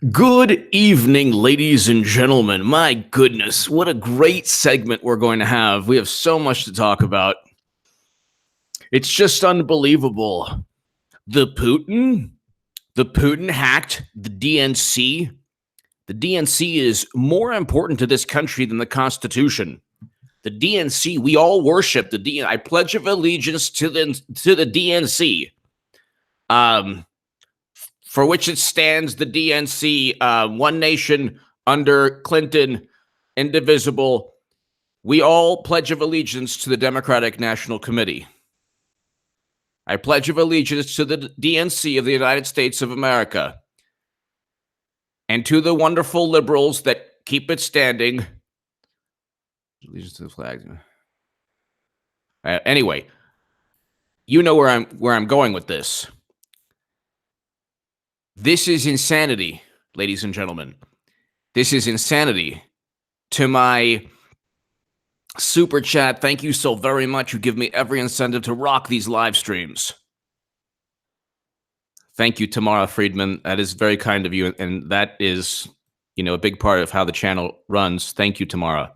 Good evening, ladies and gentlemen. My goodness, what a great segment we're going to have. We have so much to talk about. It's just unbelievable. The Putin hacked the DNC. The DNC is more important to this country than the Constitution. The DNC, we all worship the DNC. I pledge of allegiance to the DNC. For which it stands, the DNC, one nation under Clinton, indivisible. We all pledge of allegiance to the Democratic National Committee. I pledge of allegiance to the DNC of the United States of America and to the wonderful liberals that keep it standing. Allegiance to the flag. Anyway, you know where I'm going with this. This is insanity, ladies and gentlemen. This is insanity. To my super chat, thank you so very much. You give me every incentive to rock these live streams. Thank you, Tamara Friedman. That is very kind of you, and that is, a big part of how the channel runs. Thank you, Tamara.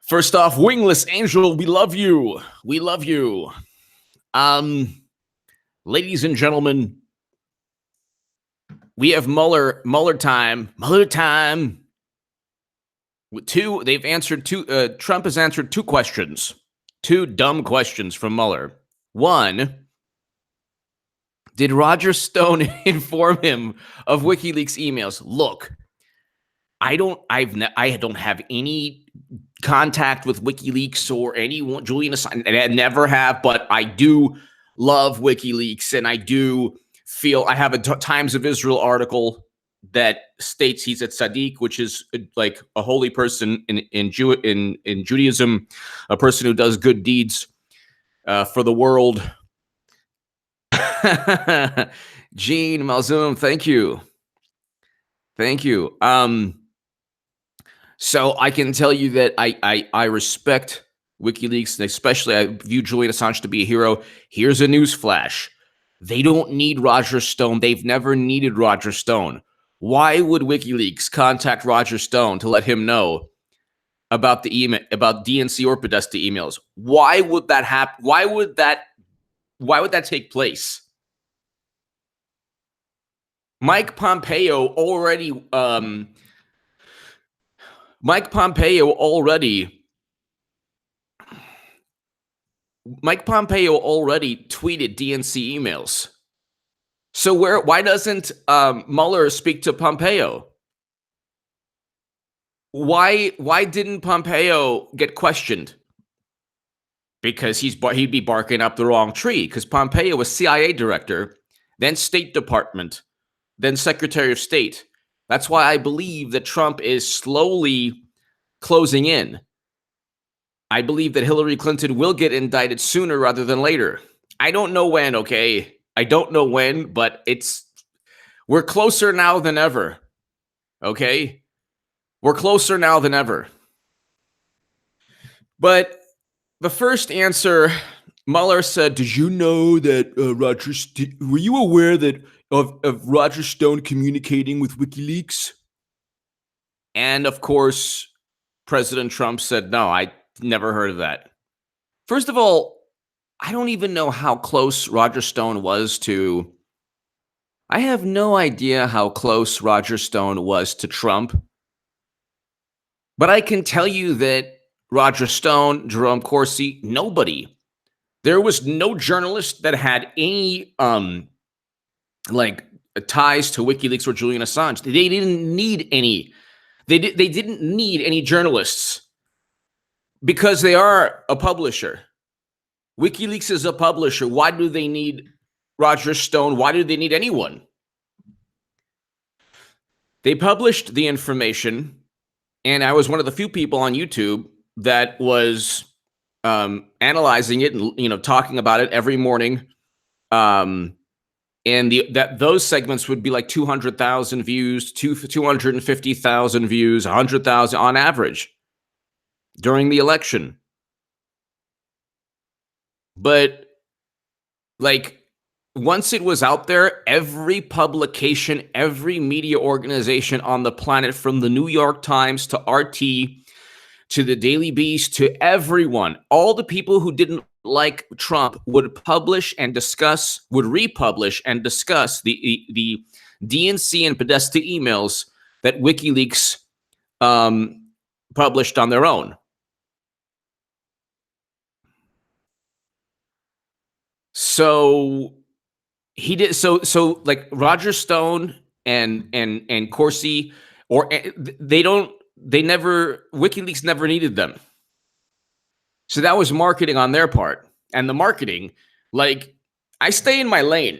First off, Wingless Angel, we love you. We love you. Ladies and gentlemen, we have Mueller time. They've answered Trump has answered two questions. Two dumb questions from Mueller. One, did Roger Stone inform him of WikiLeaks emails? Look, I don't have any contact with WikiLeaks or anyone, Julian Assange. I never have, but I do love WikiLeaks, and I do feel I have a Times of Israel article that states he's at Sadiq, which is like a holy person in Judaism, a person who does good deeds for the world. Gene Malzoom, thank you. So I can tell you that I respect WikiLeaks, and especially I view Julian Assange to be a hero. Here's a news flash. They don't need Roger Stone. They've never needed Roger Stone. Why would WikiLeaks contact Roger Stone to let him know about the email, about DNC or Podesta emails? Why would that happen? Why would that take place? Mike Pompeo already tweeted DNC emails. So why doesn't Mueller speak to Pompeo? Why didn't Pompeo get questioned? Because he'd be barking up the wrong tree. Because Pompeo was CIA director, then State Department, then Secretary of State. That's why I believe that Trump is slowly closing in. I believe that Hillary Clinton will get indicted sooner rather than later. I don't know when, okay? I don't know when, but we're closer now than ever, okay? We're closer now than ever. But the first answer, Mueller said, did you know that were you aware that of Roger Stone communicating with WikiLeaks? And of course, President Trump said, no, I never heard of that. First of all, I don't even know how close Roger Stone was to. I have no idea how close Roger Stone was to Trump. But I can tell you that Roger Stone, Jerome Corsi, nobody. There was no journalist that had any ties to WikiLeaks or Julian Assange. They didn't need any. They didn't need any journalists because they are a publisher. WikiLeaks is a publisher. Why do they need Roger Stone? Why do they need anyone? They published the information, and I was one of the few people on YouTube that was analyzing it and talking about it every morning. And those segments would be like 200,000 views, 250,000 views, 100,000 on average during the election. But once it was out there, every publication, every media organization on the planet, from the New York Times to RT to the Daily Beast to everyone, all the people who didn't like Trump would republish and discuss the DNC and Podesta emails that WikiLeaks published on their own. So he did so like Roger Stone and Corsi, or they never, WikiLeaks never needed them. So that was marketing on their part. And the marketing, like, I stay in my lane.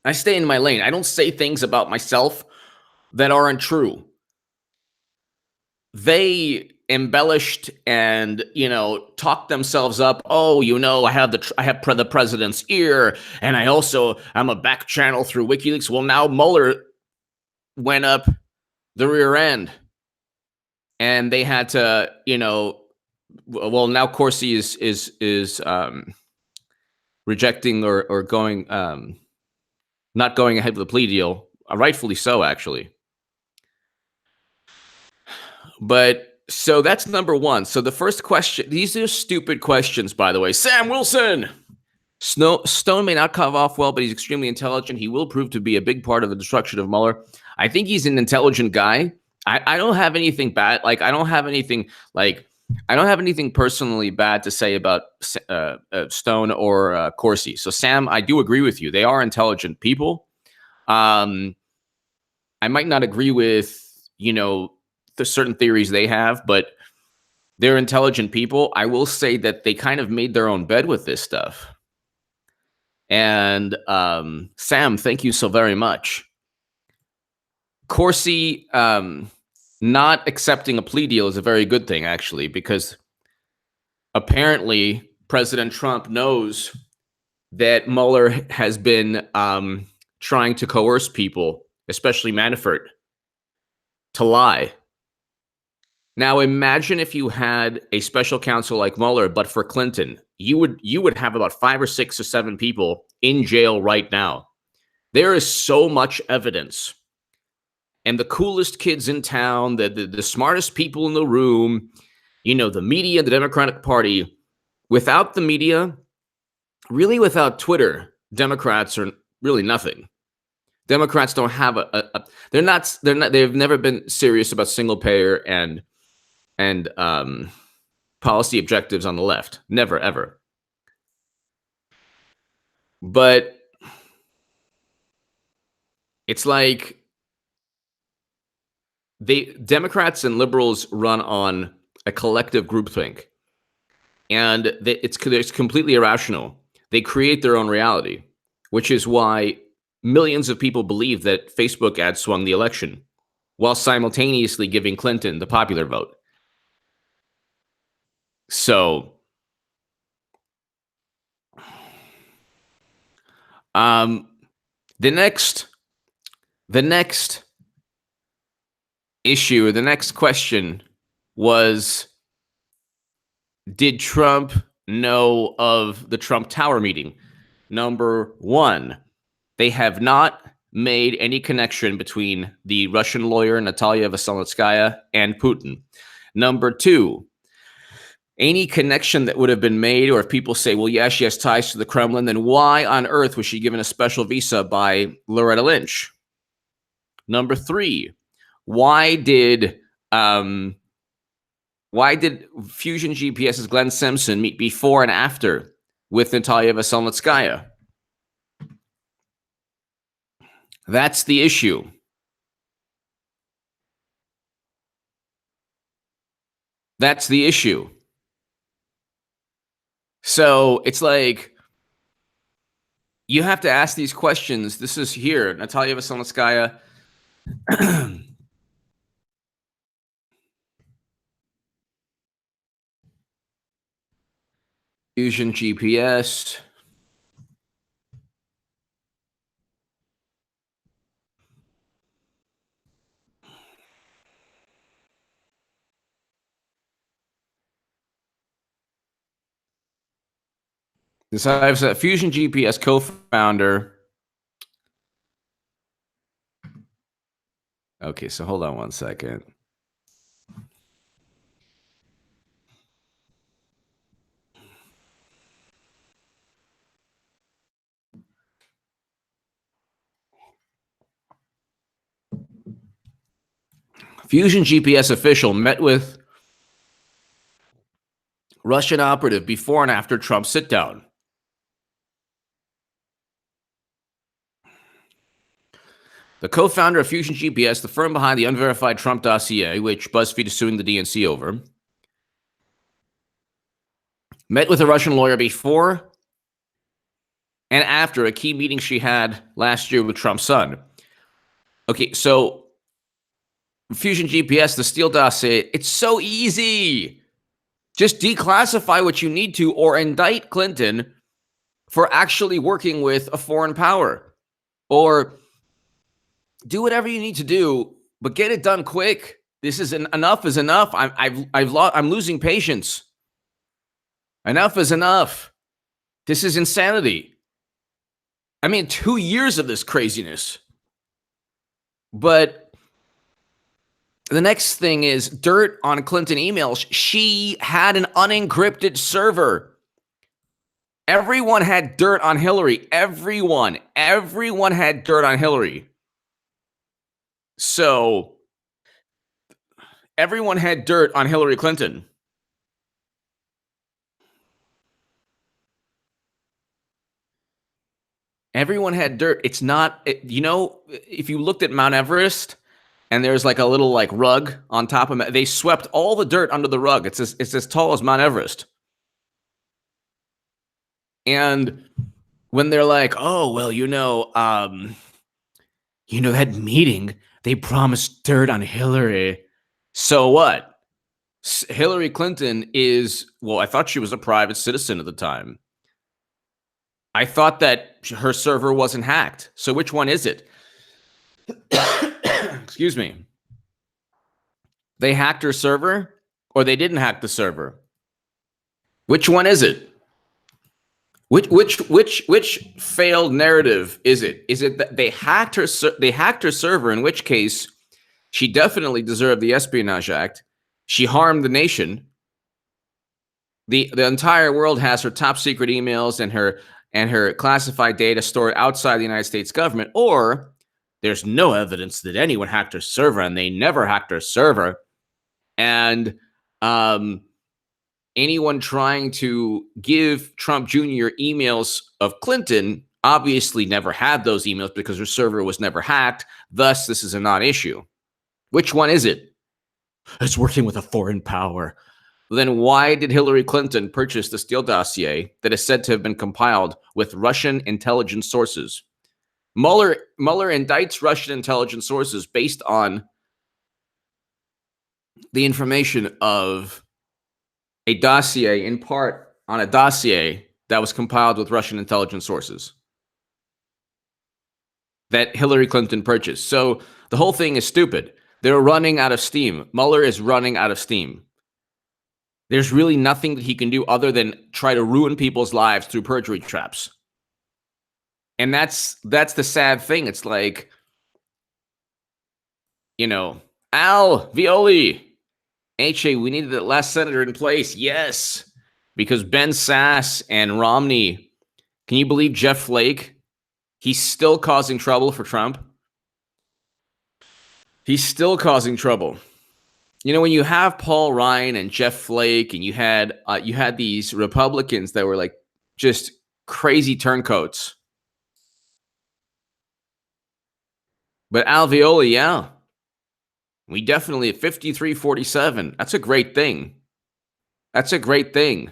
I don't say things about myself that aren't true. They embellished and, talked themselves up. Oh, I have the president's ear, and I'm a back channel through WikiLeaks. Well, now Mueller went up the rear end, and they had to, well, now Corsi is rejecting or going, not going ahead with the plea deal, rightfully so, actually. But so that's number one. So the first question, these are stupid questions, by the way. Sam Wilson. Stone may not come off well, but he's extremely intelligent. He will prove to be a big part of the destruction of Mueller. I think he's an intelligent guy. I don't have anything bad. Like, I don't have anything personally bad to say about Stone or Corsi. So Sam, I do agree with you. They are intelligent people. I might not agree with, the certain theories they have, but they're intelligent people. I will say that they kind of made their own bed with this stuff. And Sam, thank you so very much. Corsi not accepting a plea deal is a very good thing, actually, because apparently President Trump knows that Mueller has been trying to coerce people, especially Manafort, to lie. Now, imagine if you had a special counsel like Mueller, but for Clinton, you would have about 5 or 6 or 7 people in jail right now. There is so much evidence, and the coolest kids in town, the smartest people in the room, the media, the Democratic Party. Without the media, really without Twitter, Democrats are really nothing. Democrats don't have they've never been serious about single payer and policy objectives on the left. Never, ever. But it's like Democrats and liberals run on a collective groupthink, and it's completely irrational. They create their own reality, which is why millions of people believe that Facebook ads swung the election, while simultaneously giving Clinton the popular vote. So, the next issue, the next question was, did Trump know of the Trump Tower meeting? Number one, they have not made any connection between the Russian lawyer Natalia Veselnitskaya and Putin. Number two, any connection that would have been made, or if people say, well, yeah, she has ties to the Kremlin, then why on earth was she given a special visa by Loretta Lynch? Number three, why did Fusion GPS's Glenn Simpson meet before and after with Natalia Veselnitskaya? That's the issue. That's the issue. So it's like, you have to ask these questions. This is here, Natalia Veselnitskaya. Fusion GPS. Decides that Fusion GPS co-founder. Okay, so hold on one second. Fusion GPS official met with Russian operative before and after Trump's sit-down. The co-founder of Fusion GPS, the firm behind the unverified Trump dossier, which BuzzFeed is suing the DNC over, met with a Russian lawyer before and after a key meeting she had last year with Trump's son. Okay, so Fusion GPS, the Steele dossier, it's so easy. Just declassify what you need to or indict Clinton for actually working with a foreign power. Or do whatever you need to do, but get it done quick. This is enough is enough. I'm losing patience. Enough is enough. This is insanity. I mean, 2 years of this craziness. But the next thing is dirt on Clinton emails. She had an unencrypted server. Everyone had dirt on Hillary. Everyone had dirt on Hillary. So everyone had dirt on Hillary Clinton. Everyone had dirt. It's not, if you looked at Mount Everest and there's like a little like rug on top of it, they swept all the dirt under the rug. It's as tall as Mount Everest. And when they're like, oh, well, that meeting, they promised dirt on Hillary. So what? Hillary Clinton is, well, I thought she was a private citizen at the time. I thought that her server wasn't hacked. So which one is it? Excuse me. They hacked her server or they didn't hack the server? Which one is it? Which failed narrative is it? Is it that they hacked her server, in which case she definitely deserved the Espionage Act. She harmed the nation. The entire world has her top secret emails and her classified data stored outside the United States government, or there's no evidence that anyone hacked her server and they never hacked her server. And anyone trying to give Trump Jr. emails of Clinton obviously never had those emails because her server was never hacked. Thus, this is a non-issue. Which one is it? It's working with a foreign power. Then why did Hillary Clinton purchase the Steele dossier that is said to have been compiled with Russian intelligence sources? Mueller indicts Russian intelligence sources based on the information of a dossier, in part on a dossier that was compiled with Russian intelligence sources that Hillary Clinton purchased. So the whole thing is stupid. They're running out of steam. Mueller is running out of steam. There's really nothing that he can do other than try to ruin people's lives through perjury traps. And that's the sad thing. It's like, Al Violi, HA, we needed that last senator in place. Yes, because Ben Sass and Romney, can you believe Jeff Flake? He's still causing trouble for Trump. He's still causing trouble. When you have Paul Ryan and Jeff Flake, and you had these Republicans that were like just crazy turncoats. But Al Violi, yeah. We definitely at 53-47. That's a great thing. That's a great thing.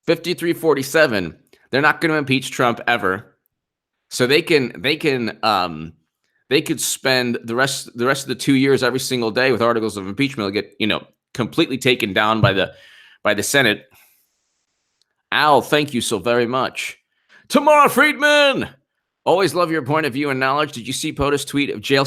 53-47. They're not going to impeach Trump ever. So they could spend the rest of the 2 years every single day with articles of impeachment. They'll get, completely taken down by the Senate. Al, thank you so very much. Tamara Friedman, always love your point of view and knowledge. Did you see POTUS tweet of jail?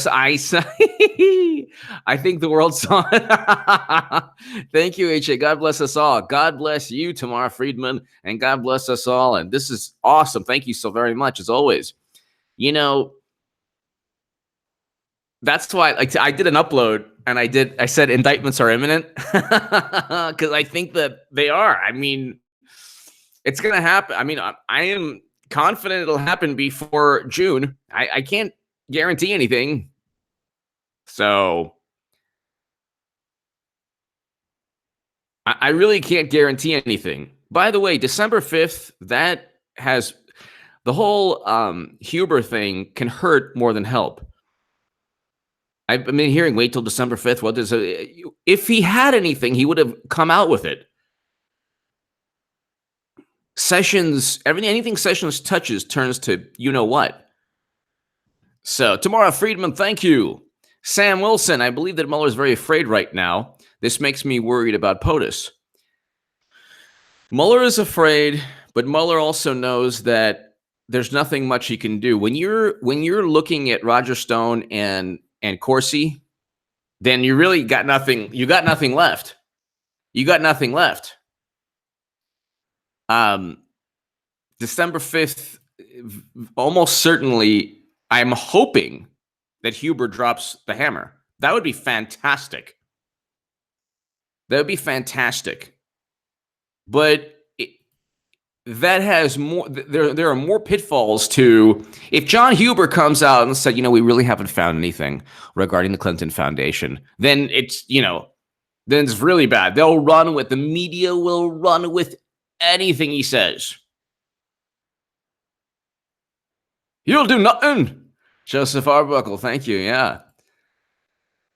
I think the world saw it. Thank you, HA. God bless us all. God bless you, Tamara Friedman, and God bless us all. And this is awesome. Thank you so very much, as always. You know, that's why I did an upload and I said indictments are imminent because I think that they are. I mean, it's going to happen. I mean, I am confident it'll happen before June. I can't guarantee anything. So I really can't guarantee anything. By the way, December 5th, that has the whole Huber thing can hurt more than help. I've been hearing wait till December 5th. What does if he had anything, he would have come out with it. Sessions, anything Sessions touches turns to you know what. So, Tamara Friedman, thank you. Sam Wilson, I believe that Mueller is very afraid right now. This makes me worried about POTUS. Mueller is afraid, but Mueller also knows that there's nothing much he can do. When you're looking at Roger Stone and Corsi, then you really got nothing. You got nothing left. You got nothing left. December 5th, almost certainly, I'm hoping that Huber drops the hammer. That would be fantastic. That would be fantastic. But that has more, there are more pitfalls to, if John Huber comes out and said, we really haven't found anything regarding the Clinton Foundation, then it's, then it's really bad. The media will run with anything he says. You'll do nothing. Joseph Arbuckle, thank you. Yeah.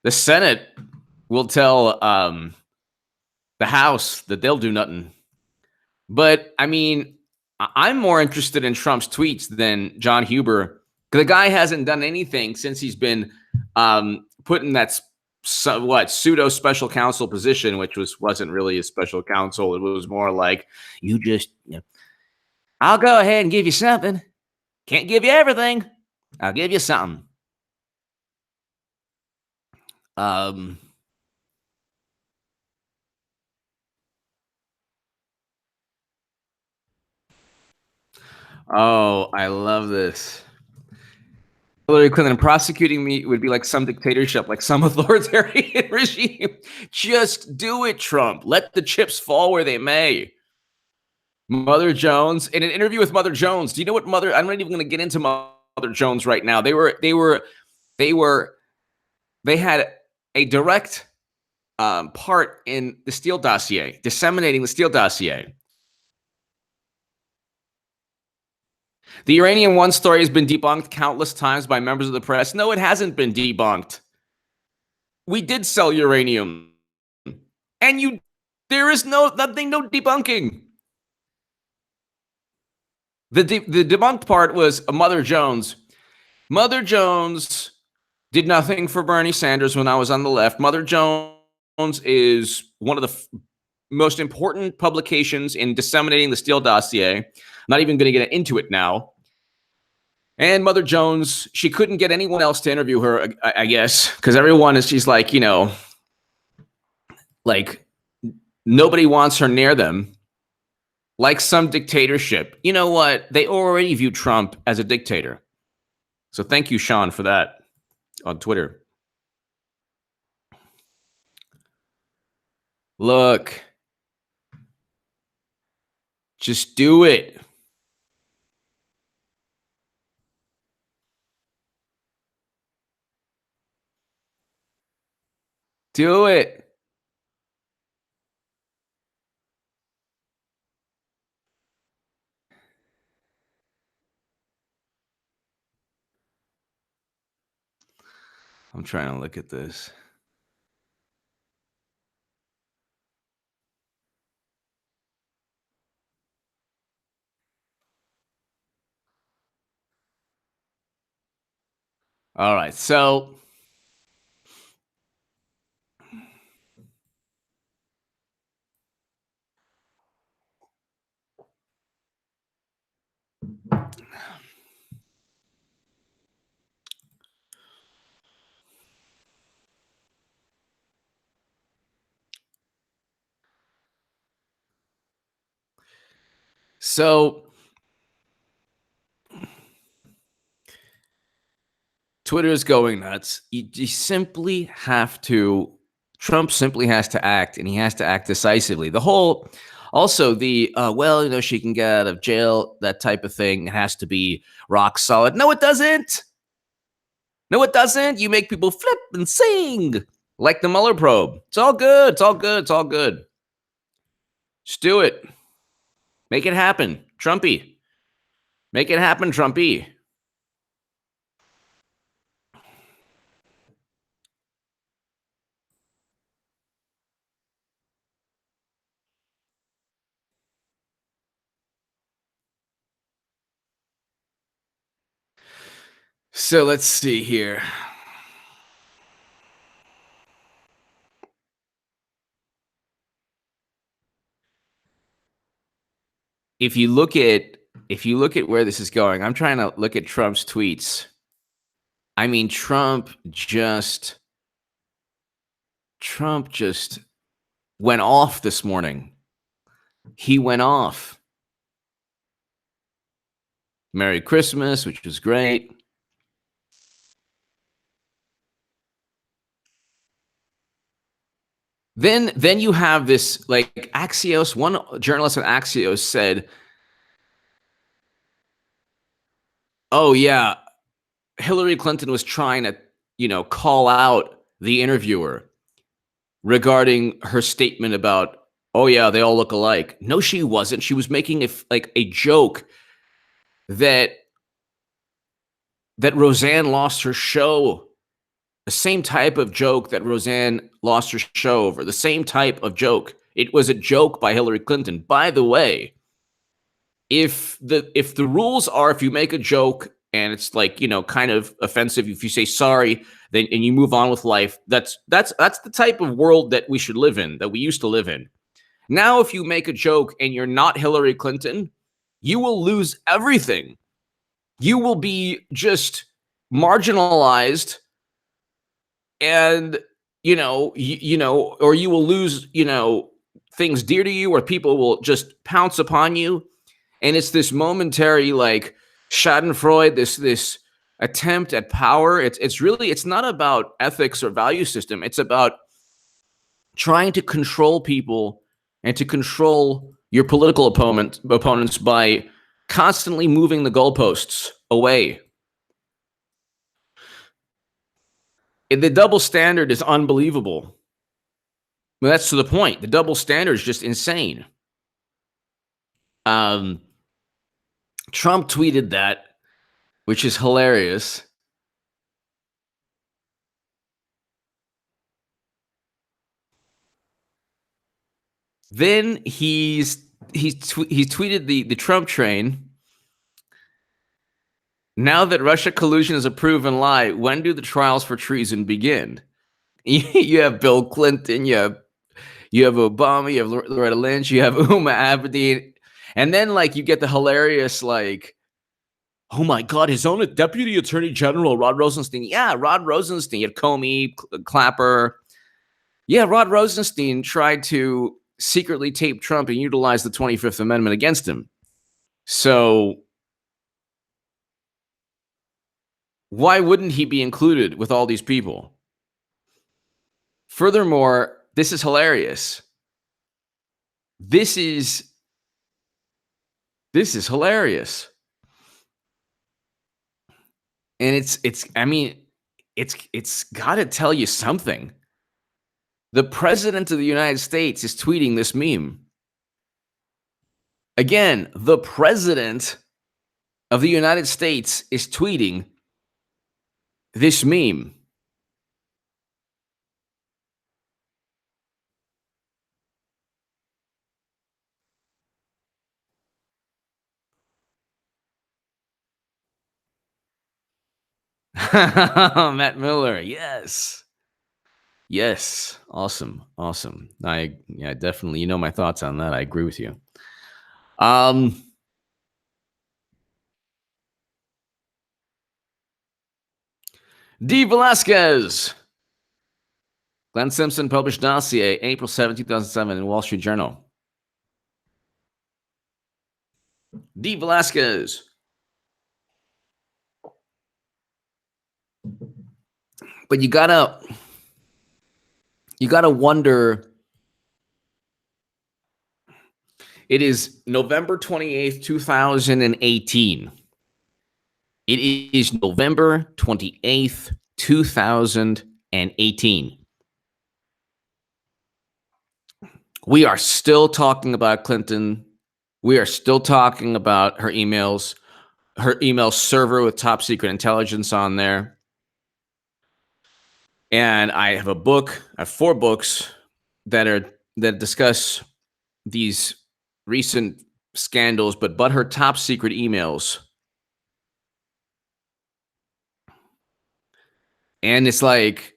The Senate will tell the House that they'll do nothing. But, I mean, I'm more interested in Trump's tweets than John Huber. The guy hasn't done anything since he's been put in that pseudo special counsel position, which wasn't really a special counsel. It was more like, I'll go ahead and give you something. Can't give you everything. I'll give you something. Oh, I love this. Hillary Clinton prosecuting me would be like some dictatorship, like some authoritarian regime. Just do it, Trump. Let the chips fall where they may. Mother Jones, in an interview with Mother Jones, do you know what Mother? I'm not even going to get into Mother Jones right now. They had a direct part in the Steele dossier, disseminating the Steele dossier. The Uranium One story has been debunked countless times by members of the press. No, it hasn't been debunked. We did sell uranium. And there is no debunking. The debunked part was Mother Jones. Mother Jones did nothing for Bernie Sanders when I was on the left. Mother Jones is one of the most important publications in disseminating the Steele dossier. I'm not even going to get into it now. And Mother Jones, she couldn't get anyone else to interview her, I guess, because she's like, like nobody wants her near them, like some dictatorship. You know what? They already view Trump as a dictator. So thank you, Sean, for that on Twitter. Look, just do it. Do it. I'm trying to look at this. All right, so So Twitter is going nuts. You simply have to. Trump simply has to act, and he has to act decisively. Also the she can get out of jail, that type of thing. It has to be rock solid. No, it doesn't. No, it doesn't. You make people flip and sing like the Mueller probe. It's all good. It's all good. It's all good. Just do it. Make it happen, Trumpy. Make it happen, Trumpy. So let's see here. If you look at where this is going, I'm trying to look at Trump's tweets. I mean, Trump just went off this morning. He went off. Merry Christmas, which was great. Then you have this, like, Axios. One journalist at Axios said, "Oh yeah, Hillary Clinton was trying to, call out the interviewer regarding her statement about, oh yeah, they all look alike." No, she wasn't. She was making a joke that Roseanne lost her show. The same type of joke that Roseanne lost her show over. The same type of joke. It was a joke by Hillary Clinton. By the way, if the rules are, if you make a joke and it's like, kind of offensive, if you say sorry, then and you move on with life, that's the type of world that we should live in, that we used to live in. Now, if you make a joke and you're not Hillary Clinton, you will lose everything. You will be just marginalized, and or you will lose, things dear to you, or people will just pounce upon you. And it's this momentary, like, Schadenfreude, this attempt at power. It's not about ethics or value system. It's about trying to control people and to control your political opponents by constantly moving the goalposts away. The double standard is unbelievable. Well, that's to the point. The double standard is just insane. Trump tweeted that, which is hilarious. Then he's tweeted the Trump train. Now that Russia collusion is a proven lie, when do the trials for treason begin? You have Bill Clinton, you have Obama, you have Loretta Lynch, you have Uma Abedin, and then, like, you get the hilarious, like, oh my God, his own Deputy Attorney General Rod Rosenstein. Yeah, Rod Rosenstein. You had Comey, Clapper. Yeah, Rod Rosenstein tried to secretly tape Trump and utilize the 25th Amendment against him. So why wouldn't he be included with all these people? Furthermore, this is hilarious. This is hilarious. And it's got to tell you something. The president of the United States is tweeting this meme. Again, the president of the United States is tweeting this meme. Matt Mueller, yes. Yes, awesome. Definitely, my thoughts on that. I agree with you. D. Velasquez. Glenn Simpson published dossier April 7, 2007 in Wall Street Journal. D. Velasquez. But you gotta wonder. It is November 28th, 2018. It is November 28th, 2018. We are still talking about Clinton. We are still talking about her emails, her email server with top secret intelligence on there. And I have a book, I have 4 books that discuss these recent scandals, but her top secret emails. And it's like,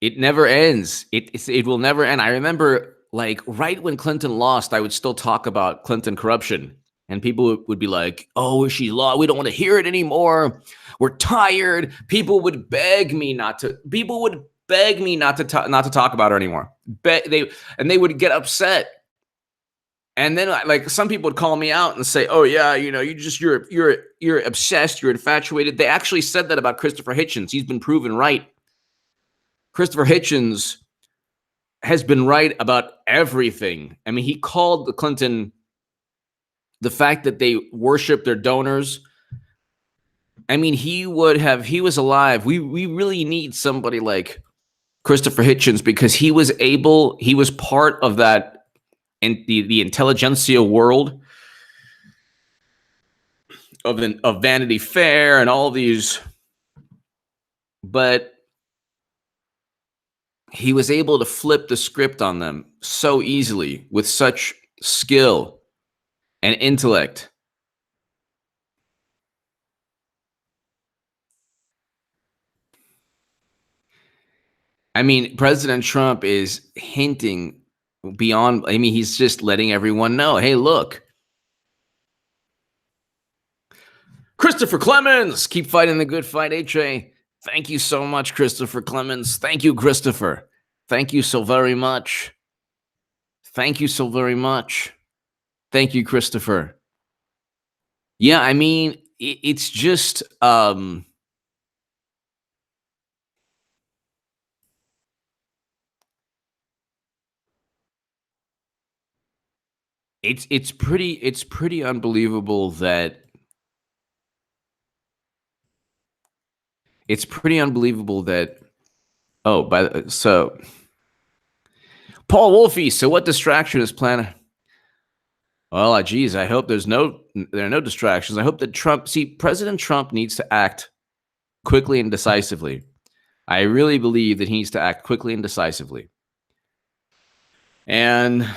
it never ends. It will never end. I remember, like, right when Clinton lost, I would still talk about Clinton corruption, and people would be like, "Oh, she lost. We don't want to hear it anymore. We're tired." People would beg me not to. People would beg me not to talk about her anymore. They would get upset. And then, like, some people would call me out and say, "Oh yeah, you're obsessed. You're infatuated." They actually said that about Christopher Hitchens. He's been proven right. Christopher Hitchens has been right about everything. I mean, he called the fact that they worship their donors. I mean, he was alive. We really need somebody like Christopher Hitchens, because he was part of that, and the intelligentsia world of Vanity Fair and all these, but he was able to flip the script on them so easily with such skill and intellect. I mean, President Trump is hinting beyond. I mean, he's just letting everyone know, hey, look, Christopher Clements, keep fighting the good fight, HA. Thank you so much, Christopher Clements. Thank you, Christopher. Thank you so very much. Thank you so very much. Thank you, Christopher. Yeah, I mean, it's just it's pretty unbelievable that so Paul Wolfie, so what distraction is planned? Well, geez, I hope there are no distractions. I hope that President Trump needs to act quickly and decisively. I really believe that he needs to act quickly and decisively. And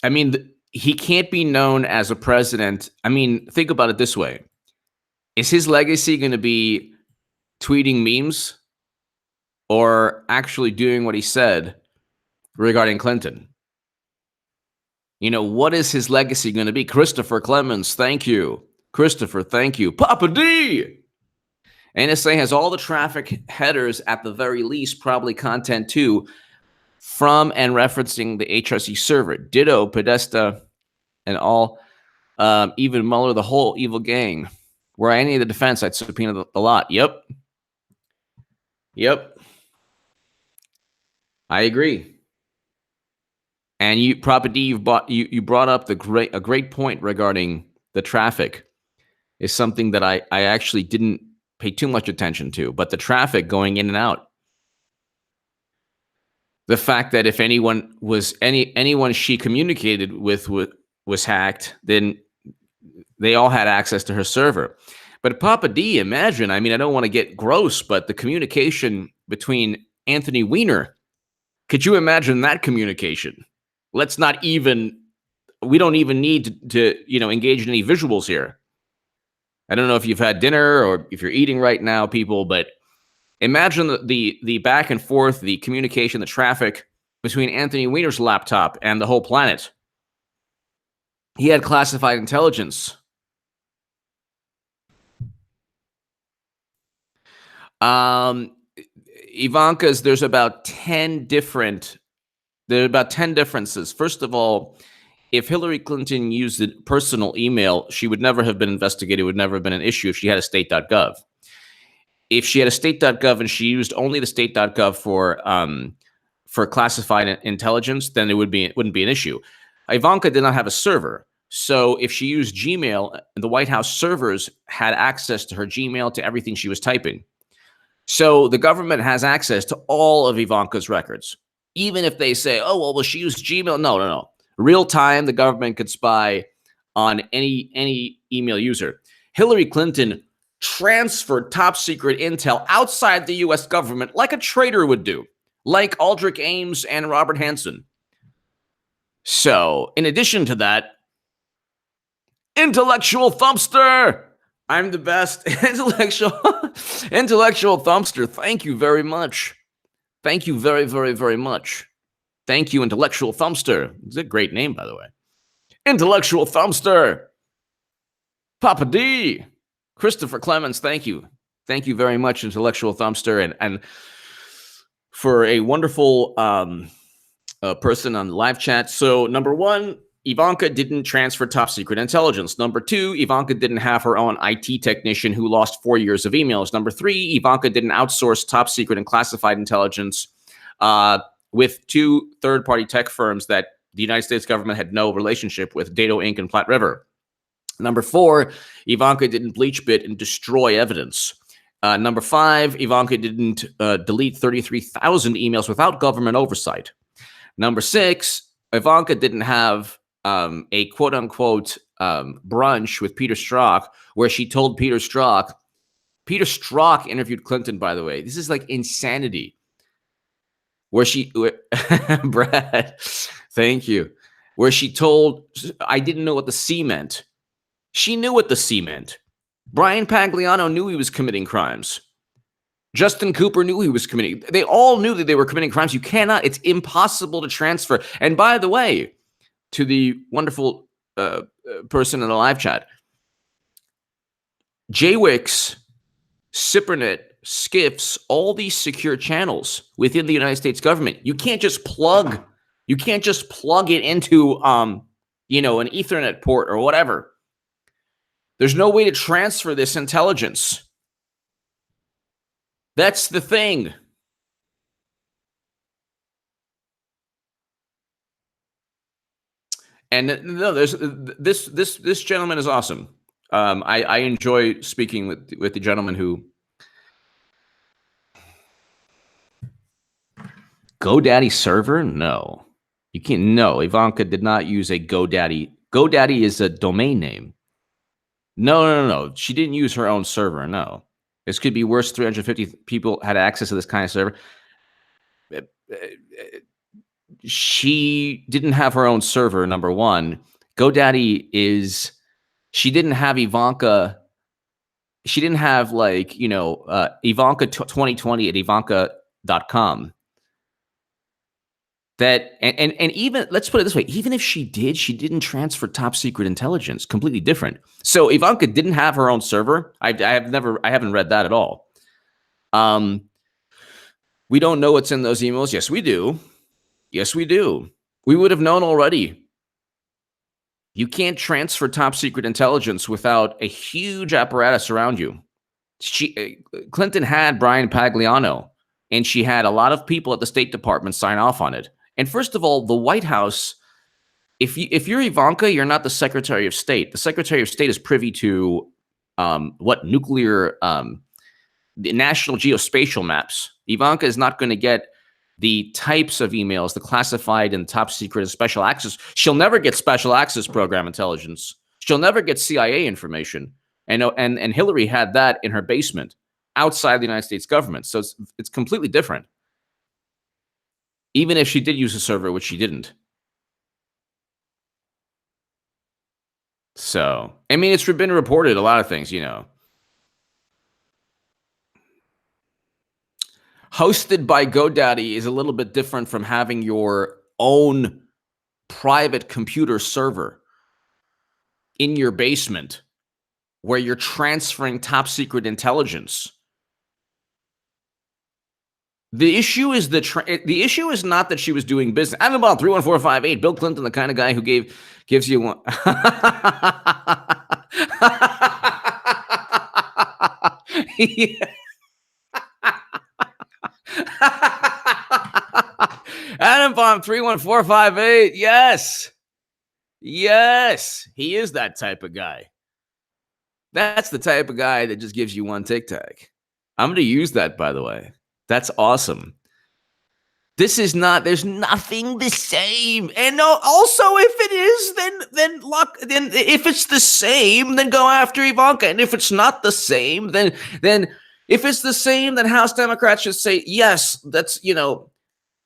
I mean, he can't be known as a president. I mean, think about it this way. Is his legacy going to be tweeting memes or actually doing what he said regarding Clinton? You know, what is his legacy going to be? Christopher Clements, thank you. Christopher, thank you. Papa D! NSA has all the traffic headers, at the very least, probably content too, from and referencing the HRC server. Ditto, Podesta, and all, even Mueller, the whole evil gang. Were I any of the defense, I'd subpoena the lot. Yep. I agree. And you, Papa D, you brought up a great point regarding the traffic. Is something that I actually didn't pay too much attention to, but the traffic going in and out. The fact that if anyone she communicated with was hacked, then they all had access to her server. But Papa D, imagine, I mean, I don't want to get gross, but the communication between Anthony Weiner, could you imagine that communication? We don't even need to engage in any visuals here. I don't know if you've had dinner or if you're eating right now, people, but imagine the back and forth, the communication, the traffic between Anthony Weiner's laptop and the whole planet. He had classified intelligence. Ivankas, there's about 10 different There are about 10 differences. First of all, if Hillary Clinton used a personal email, she would never have been investigated. It would never have been an issue if she had a state.gov. If she had a state.gov and she used only the state.gov for classified intelligence, then it wouldn't be an issue. Ivanka did not have a server. So if she used Gmail, the White House servers had access to her Gmail, to everything she was typing. So the government has access to all of Ivanka's records. Even if they say, oh, well, she used Gmail. No. Real time, the government could spy on any email user. Hillary Clinton transferred top secret intel outside the U.S. government like a traitor would do, like Aldrich Ames and Robert Hansen. So, in addition to that, intellectual thumpster. I'm the best. Intellectual thumpster. Thank you very much. Thank you very, very, very much. Thank you, intellectual thumpster. It's a great name, by the way. Intellectual thumpster. Papa D. Christopher Clements, thank you. Thank you very much, intellectual thumpster, and for a wonderful person on the live chat. So, number one, Ivanka didn't transfer top secret intelligence. Number two, Ivanka didn't have her own IT technician who lost 4 years of emails. Number three, Ivanka didn't outsource top secret and classified intelligence with two third-party tech firms that the United States government had no relationship with, Dato Inc. and Platte River. Number four, Ivanka didn't bleach bit and destroy evidence. Number five, Ivanka didn't delete 33,000 emails without government oversight. Number six, Ivanka didn't have a quote-unquote brunch with Peter Strzok where she told Peter Strzok interviewed Clinton, by the way. This is like insanity. Brad, thank you. Where she told, I didn't know what the C meant. She knew what the C meant. Brian Pagliano knew he was committing crimes. Justin Cooper knew he was committing. They all knew that they were committing crimes. You cannot, it's impossible to transfer. And by the way, to the wonderful person in the live chat, JWIX, Cybernet, SCIFs, all these secure channels within the United States government, you can't just plug it into an Ethernet port or whatever. There's no way to transfer this intelligence. That's the thing. And no, there's this gentleman is awesome. I enjoy speaking with the gentleman who GoDaddy server. No, you can't. No, Ivanka did not use a GoDaddy. GoDaddy is a domain name. No. She didn't use her own server. No, this could be worse. 350 people had access to this kind of server. She didn't have her own server, number one. GoDaddy is, she didn't have Ivanka. She didn't have Ivanka 2020 at Ivanka.com. That, and even, let's put it this way, even if she did, she didn't transfer top secret intelligence, completely different. So Ivanka didn't have her own server. I haven't read that at all. We don't know what's in those emails. Yes, we do. Yes, we do. We would have known already. You can't transfer top secret intelligence without a huge apparatus around you. Clinton had Brian Pagliano, and she had a lot of people at the State Department sign off on it. And first of all, the White House, if you're Ivanka, you're not the Secretary of State. The Secretary of State is privy to nuclear, the national geospatial maps. Ivanka is not going to get the types of emails, the classified and top secret and special access. She'll never get special access program intelligence. She'll never get CIA information. And Hillary had that in her basement outside the United States government. So it's completely different. Even if she did use a server, which she didn't. So, I mean, it's been reported, a lot of things, Hosted by GoDaddy is a little bit different from having your own private computer server in your basement where you're transferring top secret intelligence. The issue is the issue is not that she was doing business. Annabelle 31458, Bill Clinton, the kind of guy who gives you one. Adam Bomb 31458. Yes. Yes. He is that type of guy. That's the type of guy that just gives you one Tic Tac. I'm going to use that, by the way. That's awesome. This is not, there's nothing the same. And also, if it is, then if it's the same, then go after Ivanka. And if it's not the same, then if it's the same, then House Democrats should say, yes, that's,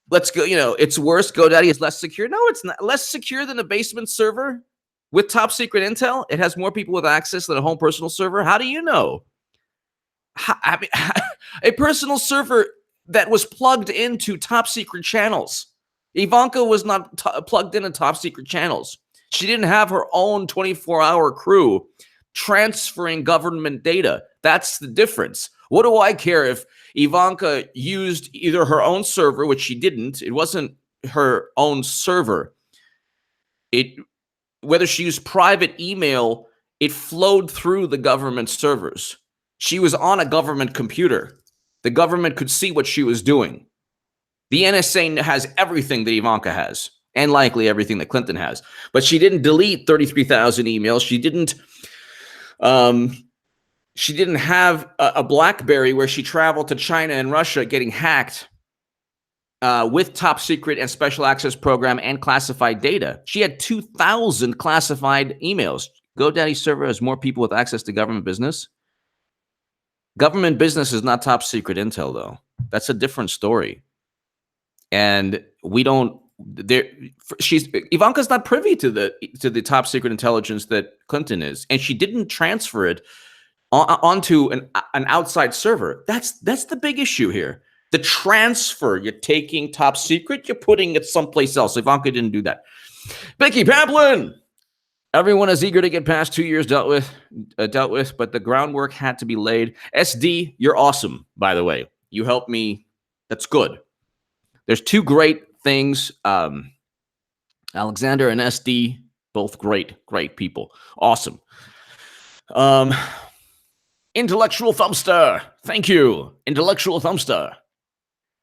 let's go, it's worse. GoDaddy is less secure. No, it's not less secure than a basement server with top secret intel. It has more people with access than a home personal server. How do you know? A personal server that was plugged into top secret channels. Ivanka was not plugged into top secret channels. She didn't have her own 24-hour crew transferring government data. That's the difference. What do I care if Ivanka used either her own server, which she didn't. It wasn't her own server. Whether she used private email, it flowed through the government servers. She was on a government computer. The government could see what she was doing. The NSA has everything that Ivanka has, and likely everything that Clinton has. But she didn't delete 33,000 emails. She didn't have a BlackBerry where she traveled to China and Russia getting hacked with top secret and special access program and classified data. She had 2,000 classified emails. GoDaddy server has more people with access to government business. Government business is not top secret intel, though. That's a different story. And we don't. Ivanka's not privy to the top secret intelligence that Clinton is, and she didn't transfer it onto an outside server. That's the big issue here. The transfer, you're taking top secret, you're putting it someplace else. Ivanka didn't do that. Becky Pamplin. Everyone is eager to get past 2 years dealt with, but the groundwork had to be laid. SD, you're awesome, by the way. You helped me. That's good. There's two great things. Alexander and SD, both great people. Awesome. Intellectual Thumpster. Thank you, Intellectual Thumpster.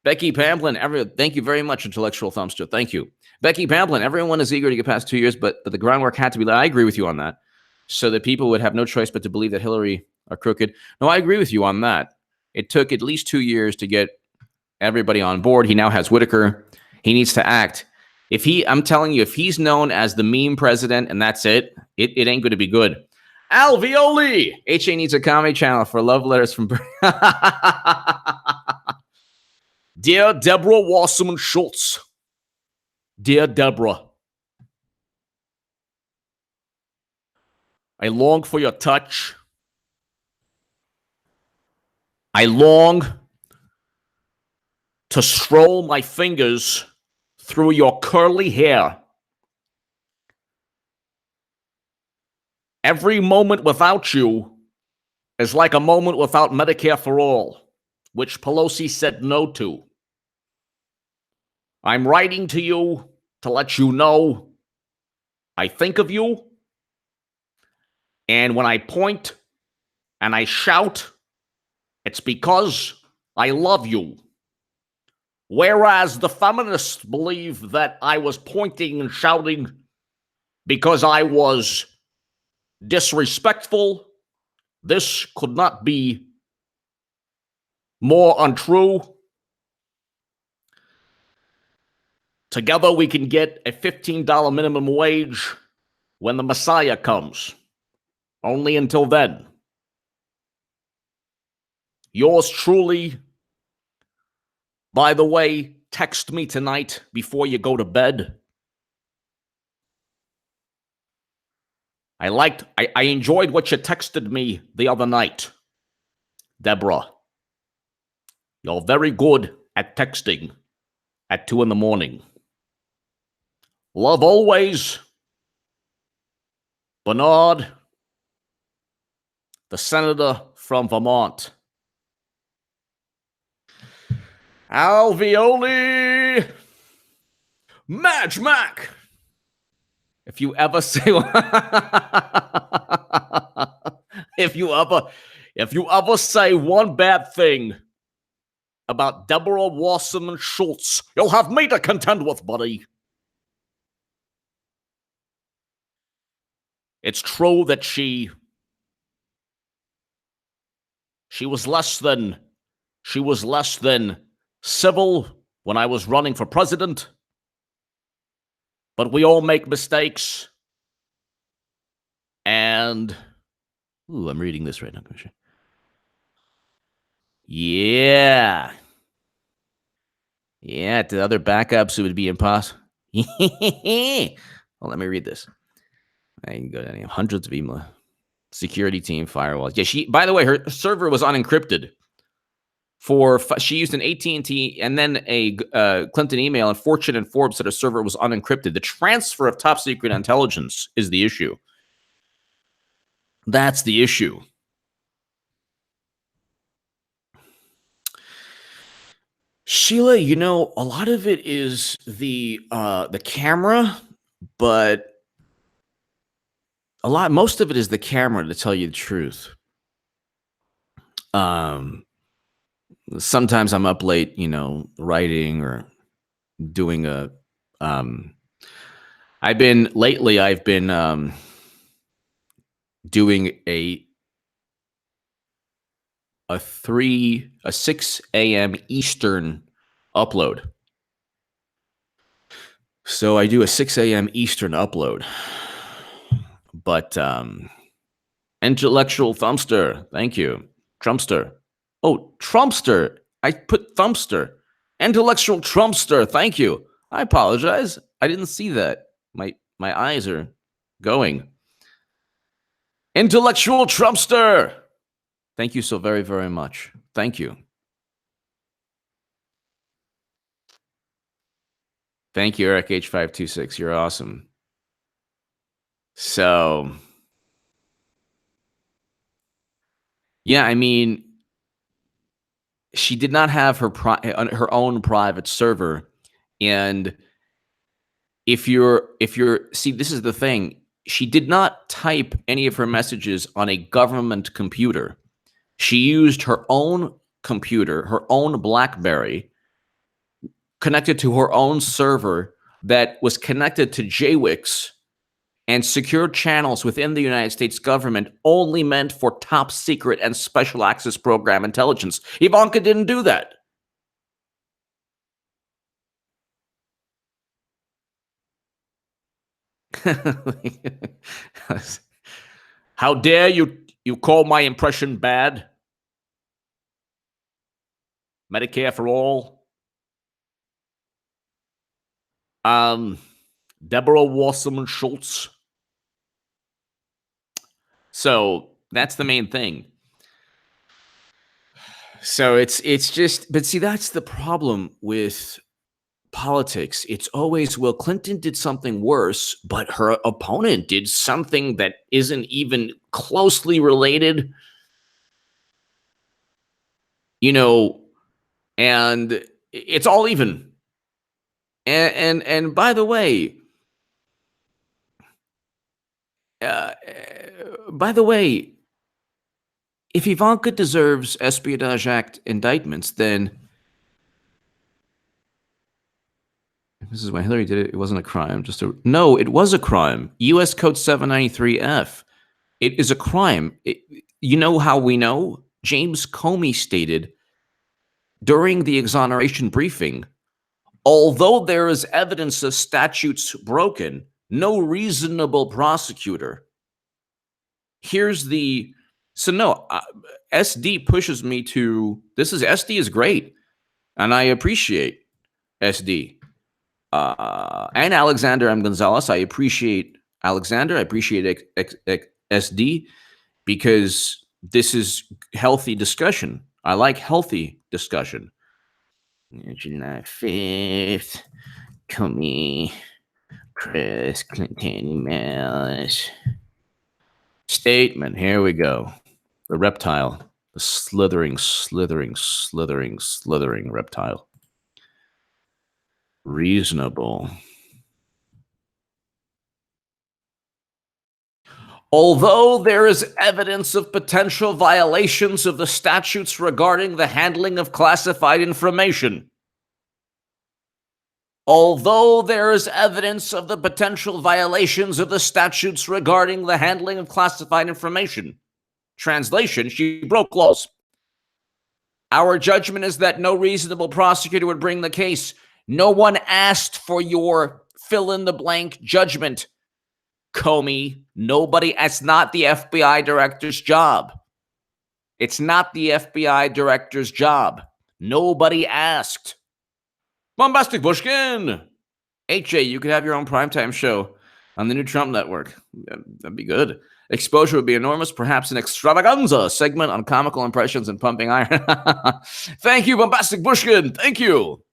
Becky Pamplin, thank you very much, Intellectual Thumpster. Thank you. Becky Pamplin, everyone is eager to get past 2 years, but the groundwork had to be laid. I agree with you on that. So that people would have no choice but to believe that Hillary are crooked. No, I agree with you on that. It took at least 2 years to get everybody on board. He now has Whitaker. He needs to act. I'm telling you, if he's known as the meme president and that's it ain't going to be good. Alveoli. HA needs a comedy channel for love letters from... Dear Deborah Wasserman Schultz. Dear Deborah, I long for your touch. I long to stroll my fingers through your curly hair. Every moment without you is like a moment without Medicare for all, which Pelosi said no to. I'm writing to you to let you know I think of you. And when I point and I shout, it's because I love you. Whereas the feminists believe that I was pointing and shouting because I was disrespectful, this could not be more untrue. Together we can get a $15 minimum wage when the Messiah comes. Only until then. Yours truly. By the way, text me tonight before you go to bed. I enjoyed what you texted me the other night. Deborah, you're very good at texting at 2 a.m. Love always, Bernard, the senator from Vermont. Alveoli! Madge Mac! If you ever say if you ever say one bad thing about Deborah Wasserman Schultz, you'll have me to contend with, buddy. It's true that she was less than civil when I was running for president. But we all make mistakes. And I'm reading this right now. Yeah. Yeah, to other backups, it would be impossible. Well, let me read this. I can go down. Hundreds of email. Security team, firewalls. Yeah, by the way, her server was unencrypted. She used an AT&T and then a Clinton email, and Fortune and Forbes said her server was unencrypted. The transfer of top secret intelligence is the issue. That's the issue. Sheila, a lot of it is the camera, but most of it is the camera, to tell you the truth. Sometimes I'm up late, writing or doing I've been doing a 6 a.m. Eastern upload. So I do a 6 a.m. Eastern upload. But intellectual thumpster, thank you. Trumpster. Oh, Trumpster. I put thumpster. Intellectual Trumpster, thank you. I apologize. I didn't see that. My eyes are going. Intellectual Trumpster. Thank you so very, very much. Thank you. Thank you, Eric H526. You're awesome. So, yeah, I mean, she did not have her own private server, and if you're see, this is the thing. She did not type any of her messages on a government computer. She used her own computer, her own BlackBerry, connected to her own server that was connected to JWICs and secure channels within the United States government, only meant for top secret and special access program intelligence. Ivanka didn't do that. How dare you call my impression bad? Medicare for all. Deborah Wasserman Schultz. So that's the main thing. So it's just, but see, that's the problem with politics. It's always, well, Clinton did something worse, but her opponent did something that isn't even closely related. And it's all even. And by the way, if Ivanka deserves Espionage Act indictments, then this is why Hillary did it. It wasn't a crime. No, it was a crime. U.S. Code 793F. It is a crime. You know how we know? James Comey stated during the exoneration briefing, although there is evidence of statutes broken, no reasonable prosecutor. SD pushes me to, SD is great. And I appreciate SD. And Alexander M. Gonzalez. I appreciate Alexander. I appreciate SD because this is healthy discussion. I like healthy discussion. July 5th, Comey, Chris Clinton emails. Statement. Here we go. The reptile. The slithering reptile. Reasonable. Although there is evidence of potential violations of the statutes regarding the handling of classified information. Although there is evidence of the potential violations of the statutes regarding the handling of classified information. Translation, she broke laws. Our judgment is that no reasonable prosecutor would bring the case. No one asked for your fill-in-the-blank judgment, Comey. Nobody. It's not the FBI director's job. It's not the FBI director's job. Nobody asked. Bombastic Bushkin. HJ, you could have your own primetime show on the new Trump network. That'd be good. Exposure would be enormous, perhaps an extravaganza segment on comical impressions and pumping iron. Thank you, Bombastic Bushkin. Thank you.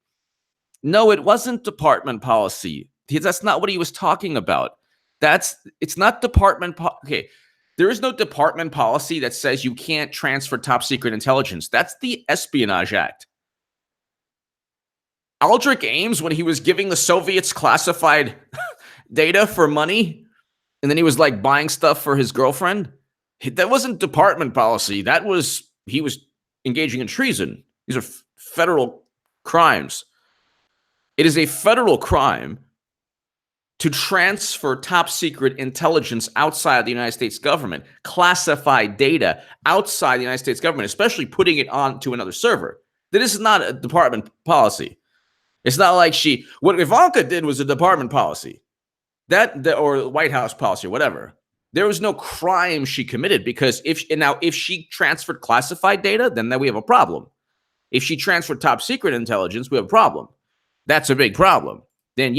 No, it wasn't department policy. That's not what he was talking about. It's not department. Okay, there is no department policy that says you can't transfer top secret intelligence. That's the Espionage Act. Aldrich Ames, when he was giving the Soviets classified data for money, and then he was like buying stuff for his girlfriend, that wasn't department policy. He was engaging in treason. These are federal crimes. It is a federal crime to transfer top secret intelligence outside of the United States government, classified data outside the United States government, especially putting it onto another server. This is not a department policy. It's not like what Ivanka did was a department policy, or White House policy or whatever. There was no crime she committed, because if she transferred classified data, then we have a problem. If she transferred top secret intelligence, we have a problem. That's a big problem. Then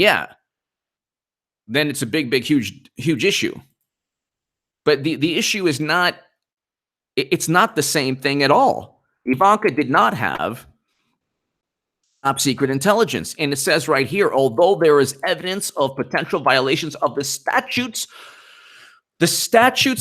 it's a big, huge issue. But the issue is not. It's not the same thing at all. Ivanka did not have top secret intelligence. And it says right here, although there is evidence of potential violations of the statutes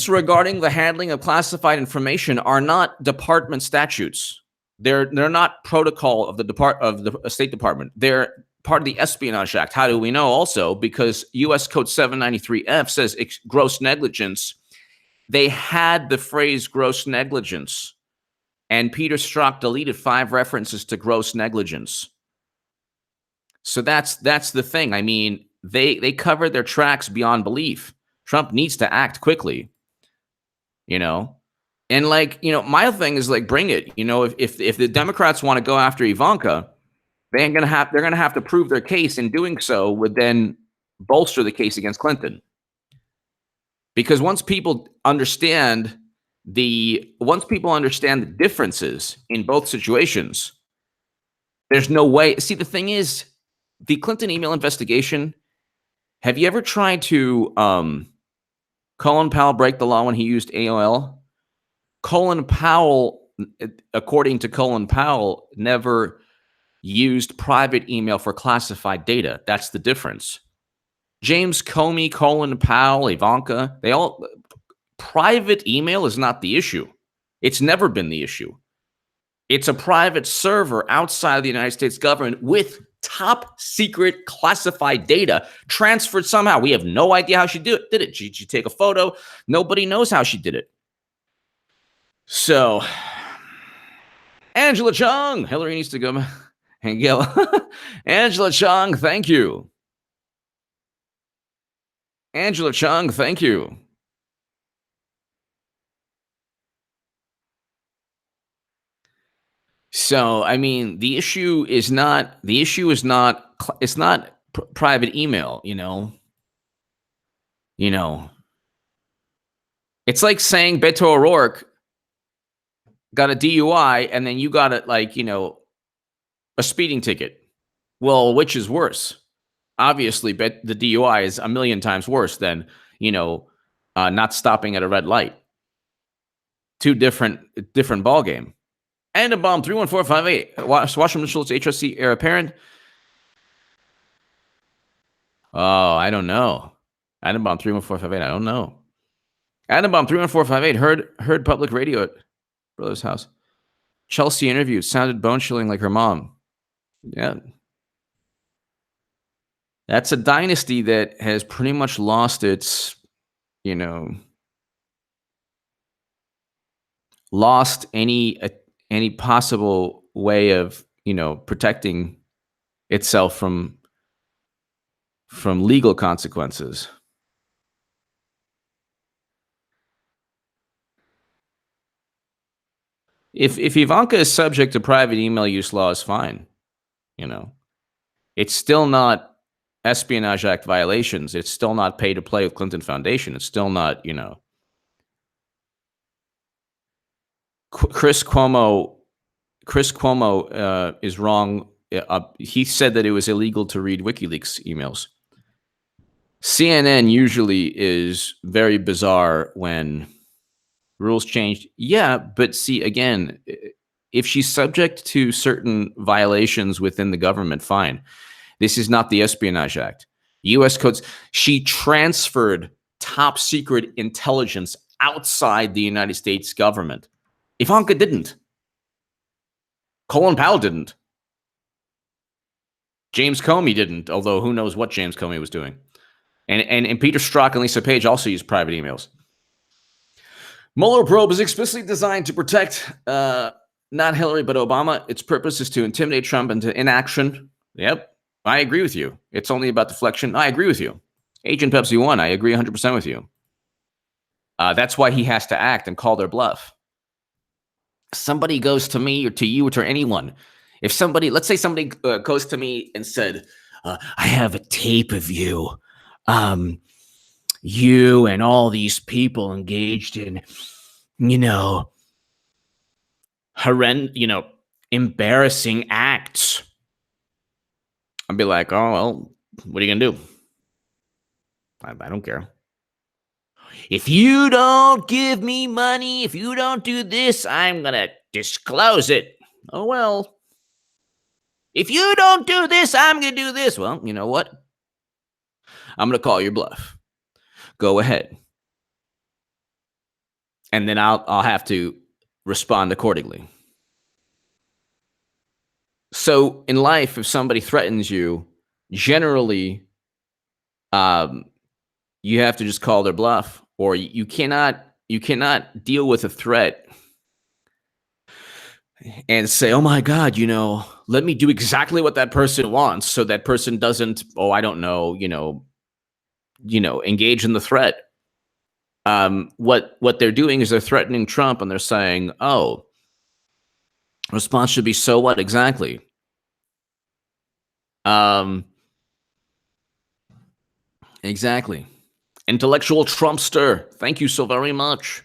regarding the handling of classified information are not department statutes. They're not protocol of the State Department. They're part of the Espionage Act. How do we know? Also, because U.S. Code 793F says gross negligence. They had the phrase gross negligence, and Peter Strzok deleted 5 references to gross negligence. So that's the thing. I mean, they covered their tracks beyond belief. Trump needs to act quickly, and my thing is bring it. If the Democrats want to go after Ivanka, they're gonna have to prove their case. In doing so, would then bolster the case against Clinton. Because once people understand the differences in both situations, there's no way. See, the thing is, the Clinton email investigation. Have you ever tried to Colin Powell break the law when he used AOL? Colin Powell, according to Colin Powell, never used private email for classified data. That's the difference. James Comey, Colin Powell, Ivanka, private email is not the issue. It's never been the issue. It's a private server outside of the United States government with top secret classified data transferred somehow. We have no idea how she did it. Did she take a photo? Nobody knows how she did it. So, Angela Chung, Hillary needs to go and go. Angela Chung, thank you. Angela Chung, thank you. So, I mean, it's not private email, It's like saying Beto O'Rourke got a DUI and then you got a speeding ticket. Well, which is worse? Obviously, the DUI is a million times worse than, not stopping at a red light. Two different ball game. And a bomb 31458. Washington Schultz HSC heir apparent. Oh, I don't know. Adam bomb 31458. I don't know. Adam bomb 31458 heard public radio at brother's house. Chelsea interview sounded bone chilling like her mom. Yeah. That's a dynasty that has pretty much lost its, you know, lost any possible way of, protecting itself from legal consequences. If Ivanka is subject to private email use law, is fine. You know, it's still not Espionage Act violations. It's still not pay to play with Clinton Foundation. It's still not, Chris Cuomo. Chris Cuomo is wrong. He said that it was illegal to read WikiLeaks emails. CNN usually is very bizarre when rules changed. Yeah, but see, again, if she's subject to certain violations within the government, fine. This is not the Espionage Act. U.S. codes. She transferred top secret intelligence outside the United States government. Ivanka didn't. Colin Powell didn't. James Comey didn't, although who knows what James Comey was doing. And Peter Strzok and Lisa Page also used private emails. Mueller probe is explicitly designed to protect not Hillary, but Obama. Its purpose is to intimidate Trump into inaction. Yep, I agree with you. It's only about deflection. I agree with you. Agent Pepsi 1, I agree 100% with you. That's why he has to act and call their bluff. Somebody goes to me or to you or to anyone. If somebody, let's say somebody goes to me and said, I have a tape of you. You and all these people engaged in, embarrassing acts. I'd be like, oh, well, what are you going to do? I don't care. If you don't give me money, if you don't do this, I'm going to disclose it. Oh, well. If you don't do this, I'm going to do this. Well, you know what? I'm going to call your bluff. Go ahead. And then I'll have to respond accordingly. So in life, if somebody threatens you, generally, you have to just call their bluff, or you cannot deal with a threat and say, oh my God, let me do exactly what that person wants, so that person doesn't, engage in the threat. What they're doing is they're threatening Trump, and they're saying, oh, response should be, so what exactly? Exactly. Intellectual Trumpster, thank you so very much.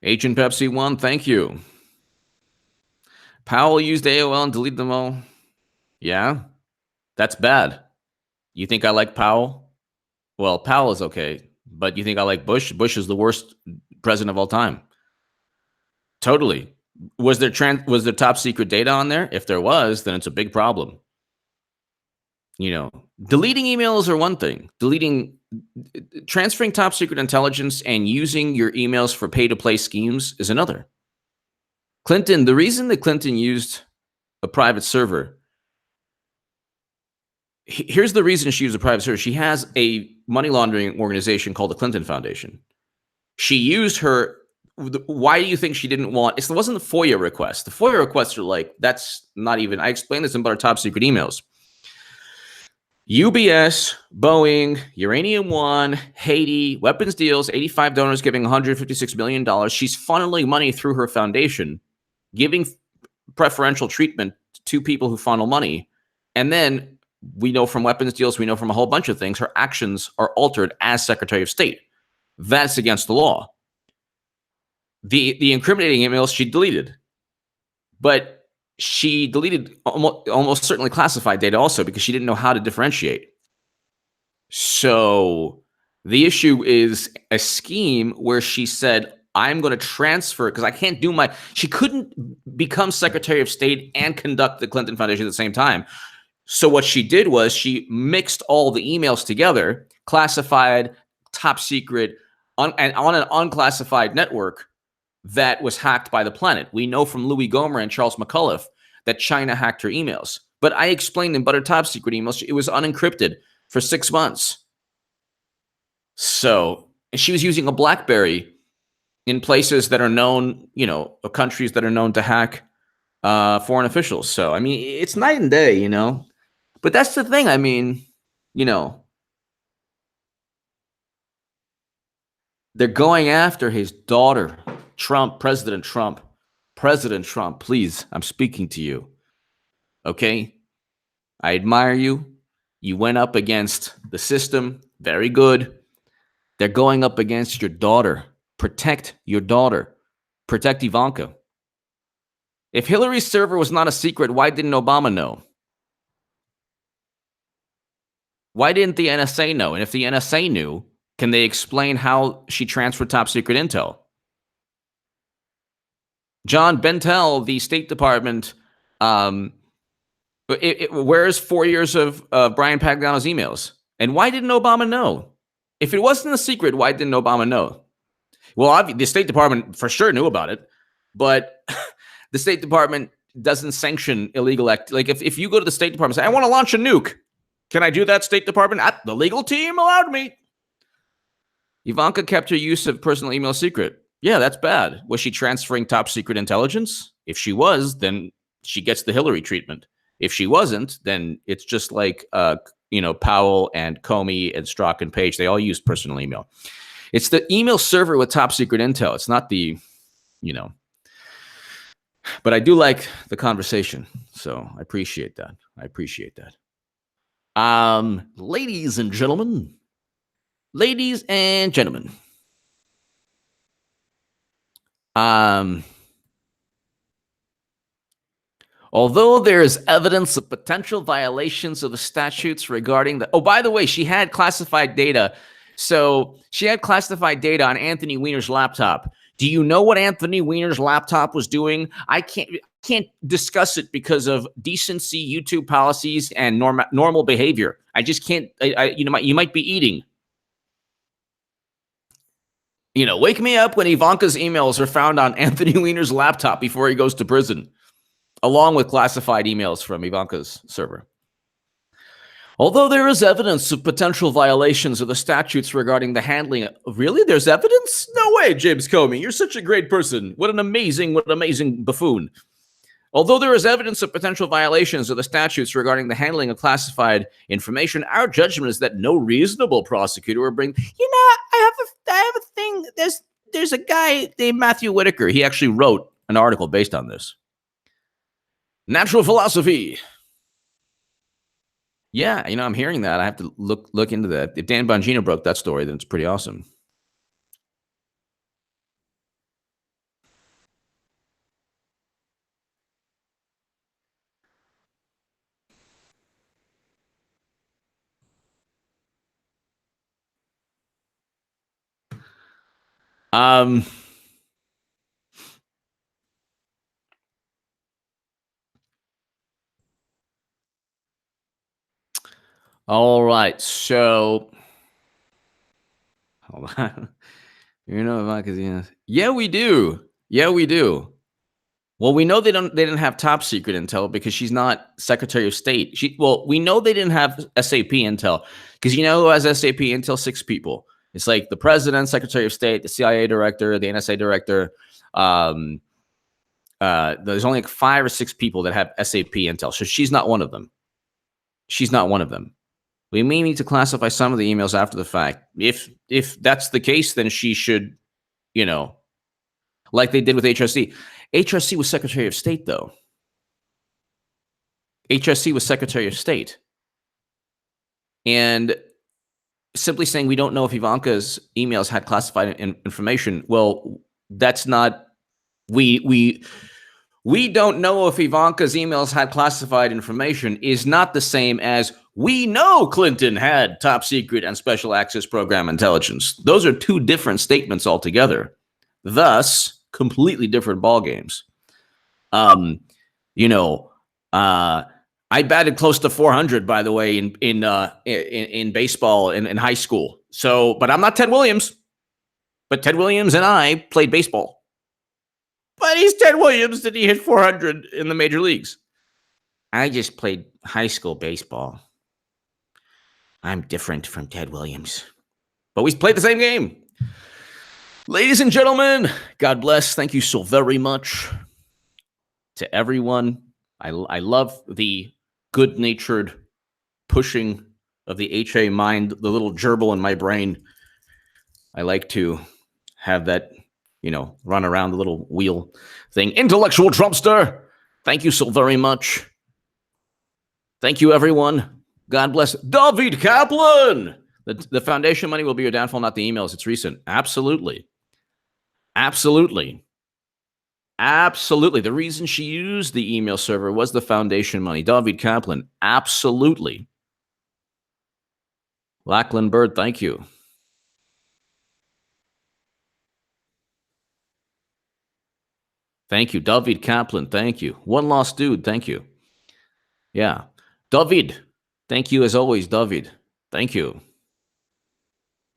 Agent Pepsi 1, thank you. Powell used AOL and deleted them all. Yeah, that's bad. You think I like Powell? Well, Powell is okay, but you think I like Bush? Bush is the worst president of all time. Totally. Was there top secret data on there? If there was, then it's a big problem. Deleting emails are one thing. Transferring top secret intelligence and using your emails for pay-to-play schemes is another. Clinton, the reason that Clinton used a private server, here's the reason she used a private server. She has a money laundering organization called the Clinton Foundation. She used her. Why do you think she didn't want? It wasn't the FOIA request. The FOIA requests are like, that's not even. I explained this in our top secret emails. UBS, Boeing, Uranium One, Haiti, weapons deals, 85 donors giving $156 million. She's funneling money through her foundation, giving preferential treatment to people who funnel money. And then we know from weapons deals, we know from a whole bunch of things, her actions are altered as Secretary of State. That's against the law. The incriminating emails she deleted. But she deleted almost certainly classified data also, because she didn't know how to differentiate. So the issue is a scheme where she said, I'm going to transfer, because I can't do she couldn't become Secretary of State and conduct the Clinton Foundation at the same time. So what she did was she mixed all the emails together, classified, top secret, and on an unclassified network. that was hacked by the planet. We know from Louis Gohmert and Charles McAuliffe that China hacked her emails. But I explained in Butter Top Secret emails, it was unencrypted for 6 months. So she was using a BlackBerry in places that are known, countries that are known to hack foreign officials. So, I mean, it's night and day, But that's the thing. I mean, they're going after his daughter, President Trump. President Trump, please, I'm speaking to you. Okay? I admire you. You went up against the system. Very good. They're going up against your daughter. Protect your daughter. Protect Ivanka. If Hillary's server was not a secret, why didn't Obama know? Why didn't the NSA know? And if the NSA knew, can they explain how she transferred top secret intel? John Bentel, the State Department, where's 4 years of Brian Pagliano's emails? And why didn't Obama know? If it wasn't a secret, why didn't Obama know? Well, the State Department for sure knew about it, but the State Department doesn't sanction illegal act. Like if you go to the State Department and say, I want to launch a nuke. Can I do that, State Department? The legal team allowed me. Ivanka kept her use of personal email secret. Yeah, that's bad. Was she transferring top secret intelligence? If she was, then she gets the Hillary treatment. If she wasn't, then it's just like, Powell and Comey and Strzok and Page. They all used personal email. It's the email server with top secret intel. It's not the, But I do like the conversation. So I appreciate that. Ladies and gentlemen. Although there is evidence of potential violations of the statutes regarding the... Oh, by the way, she had classified data. So she had classified data on Anthony Weiner's laptop. Do you know what Anthony Weiner's laptop was doing? I can't discuss it because of decency, YouTube policies, and normal behavior. I just can't. You might be eating. Wake me up when Ivanka's emails are found on Anthony Weiner's laptop before he goes to prison, along with classified emails from Ivanka's server. Although there is evidence of potential violations of the statutes regarding the handling of... Really? There's evidence? No way, James Comey. You're such a great person. What an amazing buffoon. Although there is evidence of potential violations of the statutes regarding the handling of classified information, our judgment is that no reasonable prosecutor will bring... I have a thing. There's a guy named Matthew Whitaker. He actually wrote an article based on this. Natural philosophy. Yeah, I'm hearing that. I have to look into that. If Dan Bongino broke that story, then it's pretty awesome. All right, so hold on. Ivanka's yeah, we do. Well, we know they didn't have top secret intel because she's not Secretary of State. We know they didn't have SAP intel because who has SAP intel? 6 people. It's like the president, Secretary of State, the CIA director, the NSA director. There's only like 5 or 6 people that have SAP intel. So she's not one of them. We may need to classify some of the emails after the fact. If that's the case, then she should, like they did with HRC. HRC was Secretary of State, though. HRC was Secretary of State. And simply saying we don't know if Ivanka's emails had classified information, well, that's not... We don't know if Ivanka's emails had classified information is not the same as we know Clinton had top secret and special access program intelligence. Those are 2 different statements altogether. Thus, completely different ball games. I batted close to 400, by the way, in baseball in high school. So, but I'm not Ted Williams. But Ted Williams and I played baseball. But he's Ted Williams. Did he hit 400 in the major leagues? I just played high school baseball. I'm different from Ted Williams. But we played the same game. Ladies and gentlemen, God bless. Thank you so very much to everyone. I love the good-natured pushing of the HA mind, the little gerbil in my brain. I like to have that, run around the little wheel thing. Intellectual Trumpster, thank you so very much. Thank you, everyone. God bless. David Kaplan. The foundation money will be your downfall, not the emails. It's recent. Absolutely. Absolutely. Absolutely. The reason she used the email server was the foundation money. David Kaplan. Absolutely. Lachlan Bird, thank you. Thank you. David Kaplan, thank you. One Lost Dude, thank you. Yeah. David, thank you as always, David. Thank you.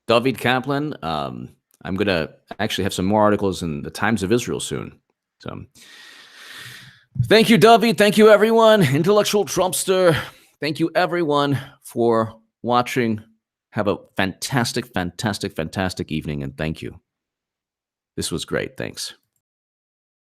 David Kaplan, I'm going to actually have some more articles in the Times of Israel soon. So thank you, David. Thank you, everyone. Intellectual Trumpster. Thank you, everyone, for watching. Have a fantastic, fantastic, fantastic evening, and thank you. This was great. Thanks.